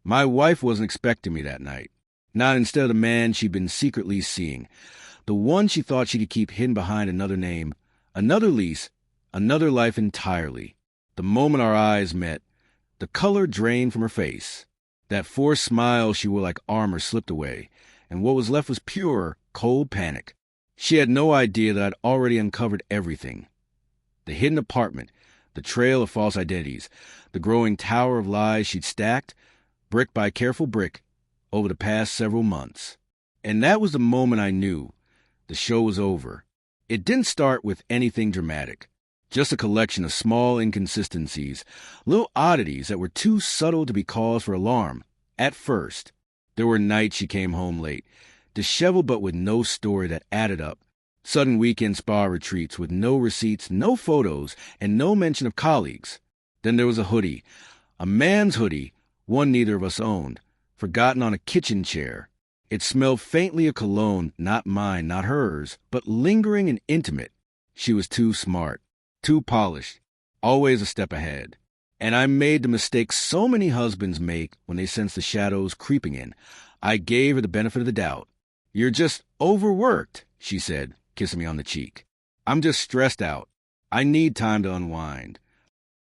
My wife wasn't expecting me that night. Not instead of the man she'd been secretly seeing. The one she thought she could keep hidden behind another name, another lease, another life entirely. The moment our eyes met, the color drained from her face. That forced smile she wore like armor slipped away, and what was left was pure, cold panic. She had no idea that I'd already uncovered everything. The hidden apartment, the trail of false identities, the growing tower of lies she'd stacked, brick by careful brick, over the past several months. And that was the moment I knew the show was over. It didn't start with anything dramatic, just a collection of small inconsistencies, little oddities that were too subtle to be cause for alarm. At first, there were nights she came home late, disheveled but with no story that added up. Sudden weekend spa retreats with no receipts, no photos, and no mention of colleagues. Then there was a hoodie, a man's hoodie, one neither of us owned, forgotten on a kitchen chair. It smelled faintly of cologne, not mine, not hers, but lingering and intimate. She was too smart, too polished, always a step ahead. And I made the mistake so many husbands make when they sense the shadows creeping in. I gave her the benefit of the doubt. "You're just overworked," she said, kissing me on the cheek. "I'm just stressed out. I need time to unwind."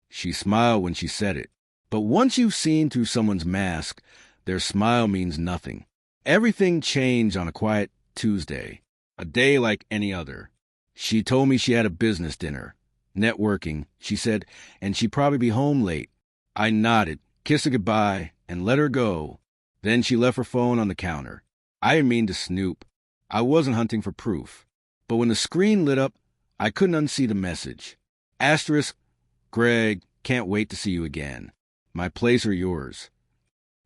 She smiled when she said it. But once you've seen through someone's mask, their smile means nothing. Everything changed on a quiet Tuesday, a day like any other. She told me she had a business dinner. Networking, she said, and she'd probably be home late. I nodded, kissed her goodbye, and let her go. Then she left her phone on the counter. I didn't mean to snoop. I wasn't hunting for proof. But when the screen lit up, I couldn't unsee the message. Asterisk, Greg, can't wait to see you again. My place or yours.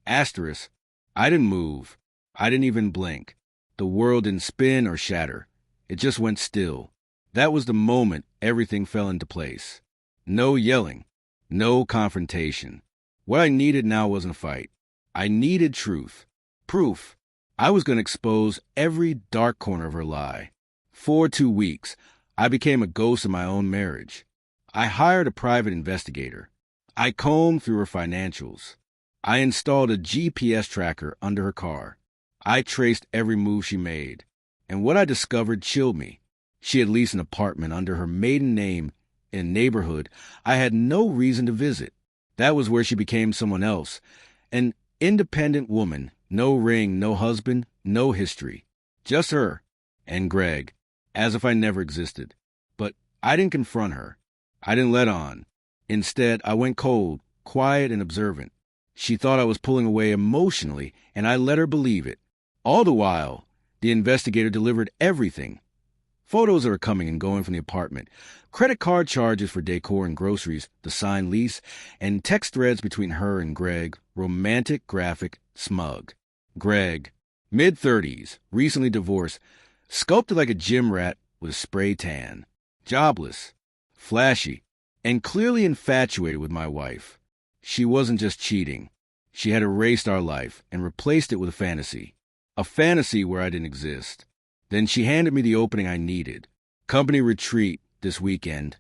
Asterisk, I didn't move. I didn't even blink. The world didn't spin or shatter. It just went still. That was the moment everything fell into place. No yelling. No confrontation. What I needed now wasn't a fight. I needed truth. Proof. I was going to expose every dark corner of her lie. For 2 weeks, I became a ghost of my own marriage. I hired a private investigator. I combed through her financials. I installed a GPS tracker under her car. I traced every move she made. And what I discovered chilled me. She had leased an apartment under her maiden name in a neighborhood I had no reason to visit. That was where she became someone else. An independent woman, no ring, no husband, no history. Just her and Greg, as if I never existed. But I didn't confront her. I didn't let on. Instead, I went cold, quiet and observant. She thought I was pulling away emotionally, and I let her believe it. All the while, the investigator delivered everything. Photos of her coming and going from the apartment, credit card charges for decor and groceries, the signed lease, and text threads between her and Greg, romantic, graphic, smug. Greg, mid-30s, recently divorced, sculpted like a gym rat with a spray tan, jobless, flashy, and clearly infatuated with my wife. She wasn't just cheating. She had erased our life and replaced it with a fantasy where I didn't exist. Then she handed me the opening I needed. "Company retreat this weekend,"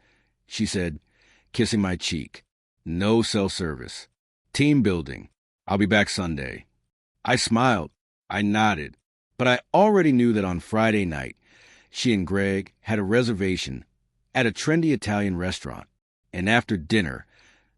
she said, kissing my cheek. "No self-service. Team building. I'll be back Sunday." I smiled. I nodded. But I already knew that on Friday night, she and Greg had a reservation at a trendy Italian restaurant. And after dinner,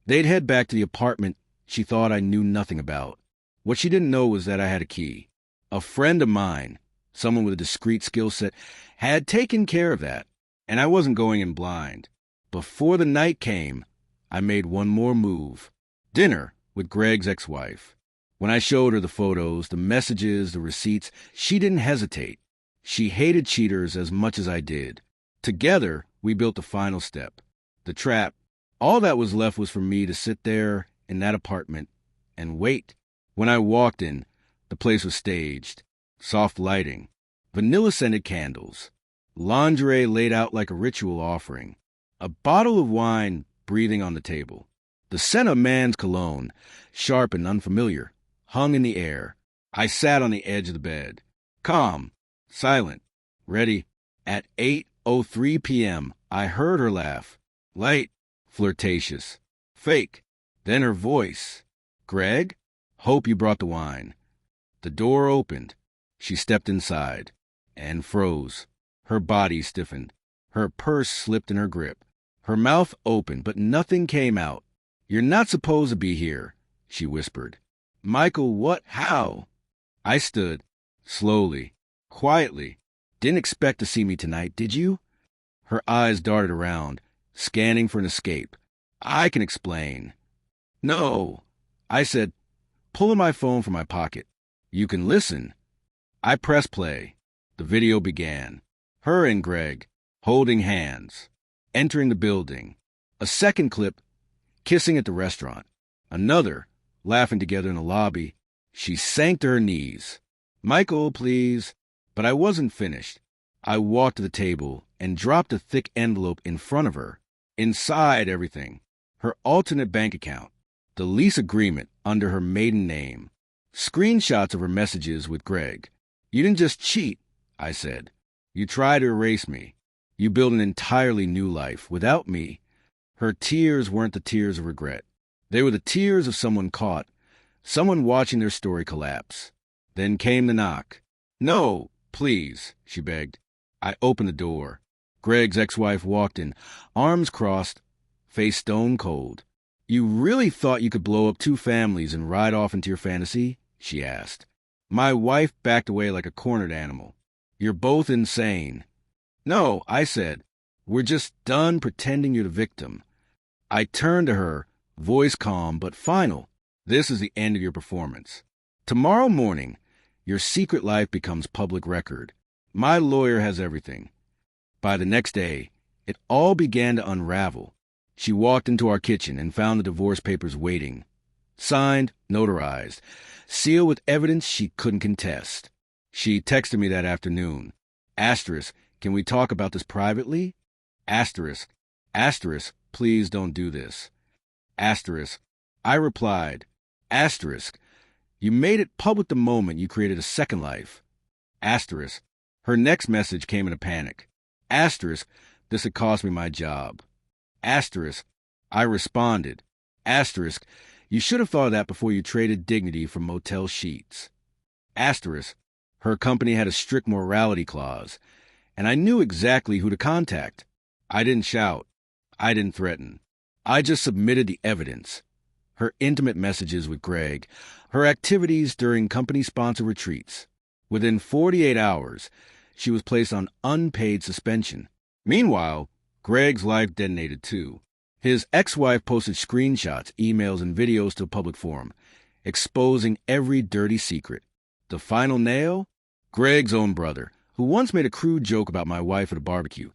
they'd head back to the apartment she thought I knew nothing about. What she didn't know was that I had a key. A friend of mine, someone with a discreet skill set, had taken care of that, and I wasn't going in blind. Before the night came, I made one more move. Dinner with Greg's ex-wife. When I showed her the photos, the messages, the receipts, she didn't hesitate. She hated cheaters as much as I did. Together, we built the final step. The trap. All that was left was for me to sit there in that apartment and wait. When I walked in, the place was staged. Soft lighting. Vanilla-scented candles. Lingerie laid out like a ritual offering. A bottle of wine breathing on the table. The scent of man's cologne, sharp and unfamiliar, hung in the air. I sat on the edge of the bed. Calm. Silent. Ready. At 8:03 p.m., I heard her laugh. Light. Flirtatious. Fake. Then her voice. "Greg?" Hope you brought the wine. The door opened. She stepped inside and froze. Her body stiffened. Her purse slipped in her grip. Her mouth opened, but nothing came out. "You're not supposed to be here," she whispered. "Michael, what? How?" I stood, slowly, quietly. "Didn't expect to see me tonight, did you?" Her eyes darted around, scanning for an escape. "I can explain." "No," I said, pulling my phone from my pocket. "You can listen." I pressed play. The video began. Her and Greg, holding hands, entering the building. A second clip, kissing at the restaurant. Another, laughing together in the lobby. She sank to her knees. "Michael, please." But I wasn't finished. I walked to the table and dropped a thick envelope in front of her. Inside everything, her alternate bank account, the lease agreement under her maiden name, screenshots of her messages with Greg. "You didn't just cheat," I said. "You tried to erase me. You built an entirely new life without me." Her tears weren't the tears of regret. They were the tears of someone caught, someone watching their story collapse. Then came the knock. "No, please," she begged. I opened the door. Greg's ex-wife walked in, arms crossed, face stone cold. "You really thought you could blow up 2 families and ride off into your fantasy?" she asked. My wife backed away like a cornered animal. "You're both insane." "No," I said. "We're just done pretending you're the victim." I turned to her, voice calm but final. "This is the end of your performance. Tomorrow morning, your secret life becomes public record. My lawyer has everything." By the next day, it all began to unravel. She walked into our kitchen and found the divorce papers waiting. Signed, notarized, sealed with evidence she couldn't contest. She texted me that afternoon. Asterisk, "Can we talk about this privately?" Asterisk, "Please don't do this." Asterisk, I replied. Asterisk, "You made it public the moment you created a second life." Asterisk, her next message came in a panic. Asterisk, "This had cost me my job." Asterisk, I responded. Asterisk, "You should have thought of that before you traded dignity for motel sheets." Asterisk, her company had a strict morality clause, and I knew exactly who to contact. I didn't shout. I didn't threaten. I just submitted the evidence. Her intimate messages with Greg, her activities during company-sponsored retreats. Within 48 hours, she was placed on unpaid suspension. Meanwhile, Greg's life detonated too. His ex-wife posted screenshots, emails, and videos to a public forum, exposing every dirty secret. The final nail? Greg's own brother, who once made a crude joke about my wife at a barbecue,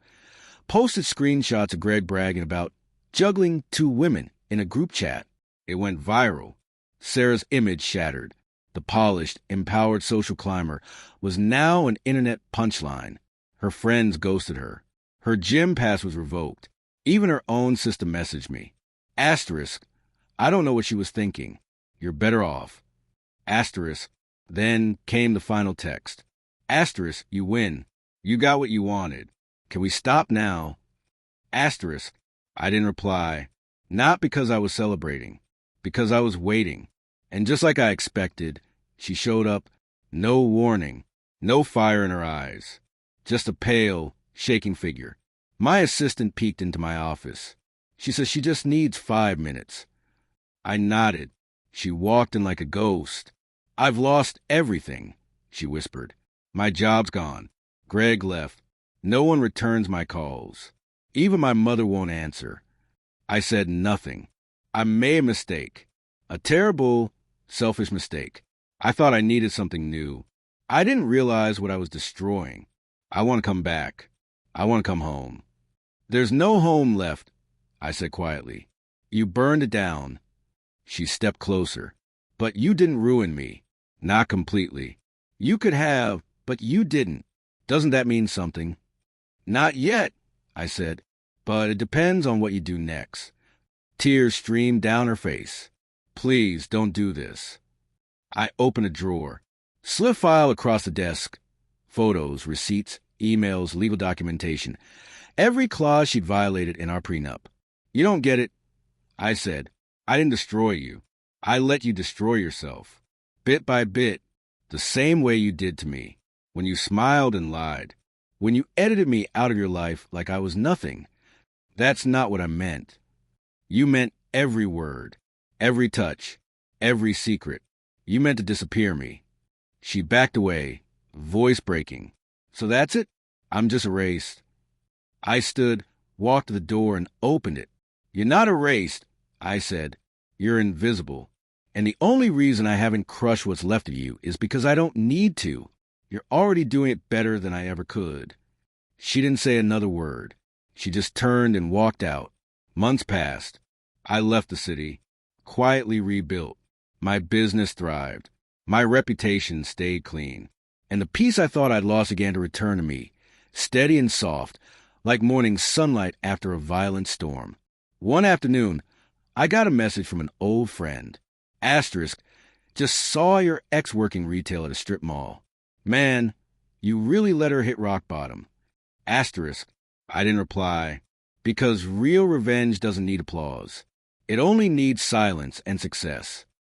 posted screenshots of Greg bragging about juggling 2 women in a group chat. It went viral. Sarah's image shattered. The polished, empowered social climber was now an internet punchline. Her friends ghosted her. Her gym pass was revoked. Even her own sister messaged me. Asterisk, I don't know what she was thinking. You're better off. Asterisk, then came the final text. Asterisk, you win. You got what you wanted. Can we stop now? Asterisk, I didn't reply. Not because I was celebrating. Because I was waiting. And just like I expected, she showed up. No warning. No fire in her eyes. Just a pale, shaking figure. My assistant peeked into my office. She says she just needs 5 minutes. I nodded. She walked in like a ghost. I've lost everything, she whispered. My job's gone. Greg left. No one returns my calls. Even my mother won't answer. I said nothing. I made a mistake. A terrible, selfish mistake. I thought I needed something new. I didn't realize what I was destroying. I want to come back. I want to come home. There's no home left, I said quietly. You burned it down. She stepped closer. But you didn't ruin me. Not completely. You could have, but you didn't. Doesn't that mean something? Not yet, I said, but it depends on what you do next. Tears streamed down her face. Please don't do this. I opened a drawer. Slid file across the desk. Photos, receipts, emails, legal documentation. Every clause she'd violated in our prenup. You don't get it, I said. I didn't destroy you. I let you destroy yourself, bit by bit, the same way you did to me, when you smiled and lied, when you edited me out of your life like I was nothing. That's not what I meant. You meant every word, every touch, every secret. You meant to disappear me. She backed away, voice breaking. So that's it? I'm just erased. I stood, walked to the door, and opened it. You're not erased, I said. You're invisible. And the only reason I haven't crushed what's left of you is because I don't need to. You're already doing it better than I ever could. She didn't say another word. She just turned and walked out. Months passed. I left the city, quietly rebuilt. My business thrived. My reputation stayed clean. And the peace I thought I'd lost began to return to me, steady and soft, like morning sunlight after a violent storm. One afternoon, I got a message from an old friend. Asterisk, just saw your ex working retail at a strip mall. Man, you really let her hit rock bottom. Asterisk, I didn't reply, because real revenge doesn't need applause. It only needs silence and success.